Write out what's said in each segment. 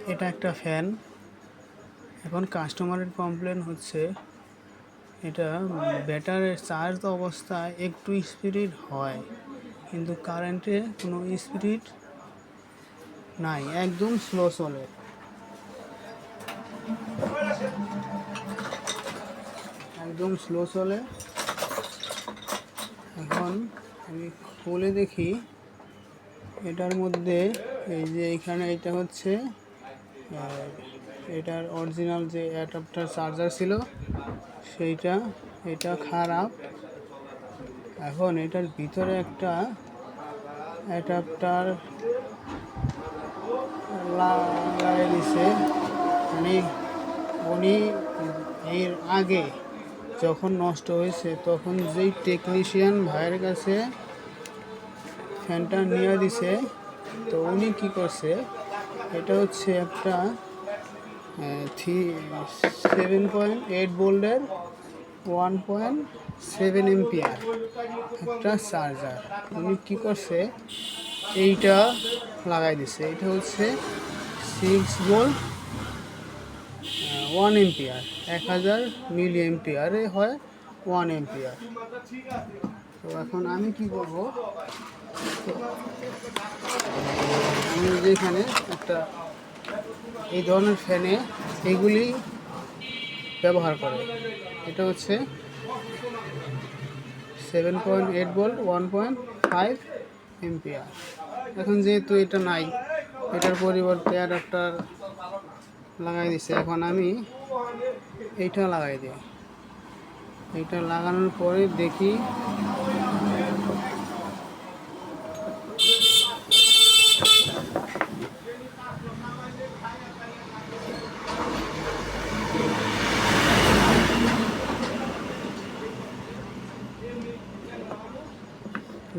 এটা একটা ফ্যান। এখন কাস্টমারের কমপ্লেন হচ্ছে এটা ব্যাটারির চার্জ অবস্থায় একটু স্পিড হয়, কিন্তু কারেন্টে কোনো স্পিড নাই, একদম স্লো চলে। একদম স্লো চলে। এখন আমি খুলে দেখি এটার মধ্যে, এই যে এখানে এটা হচ্ছে এটার অরিজিনাল যে অ্যাডাপ্টার চার্জার ছিল সেইটা, এটা খারাপ। এখন এটার ভিতরে একটা অ্যাডাপ্টার লাগাই দিছে, মানে উনি এর আগে যখন নষ্ট হয়েছে তখন যেই টেকনিশিয়ান ভাইয়ের কাছে ফ্যানটা নিয়ে দিছে, তো উনি কী করছে, এটা হচ্ছে একটা 7.8 ভোল্টের 1.7 এম্পিয়ার একটা চার্জার। উনি কী করছে, এইটা লাগাই দিছে। এটা হচ্ছে 6 ভোল্ট 1 এম্পিয়ার, 1000 মিলি এম্পিয়ারে হয় 1 এম্পিয়ার। তো এখন আমি কি করব, আমি যেখানে একটা এই ধরনের ফ্যানে এইগুলি ব্যবহার করে, এটা হচ্ছে 7.8 ভোল্ট 1.5 এম্পিয়ার। এখন যেহেতু এটা নাই, এটার পরিবর্তে অ্যাডাপ্টার লাগাই দিছে, এখন আমি এইটা লাগাই দিই। এইটা লাগানোর পরে দেখি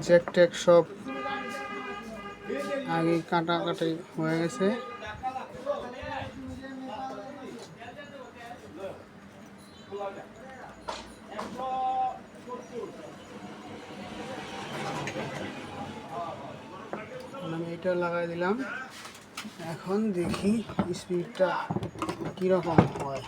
জ্যাক ট্যাক সব আগে কাটাকাটি হয়ে গেছে। আমি এটা লাগাই দিলাম, এখন দেখি স্পিডটা কীরকম হয়।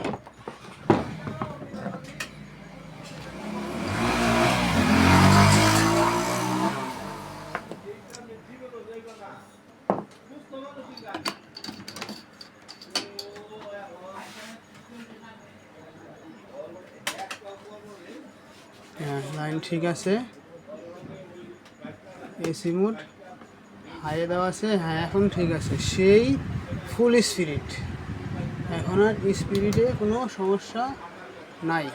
হ্যাঁ, লাইন ঠিক আছে, এসি মোড হাইয়ে দেওয়া আছে। হ্যাঁ, এখন ঠিক আছে, সেই ফুল স্পিরিট, এখন আর স্পিরিটে কোনো সমস্যা নাই।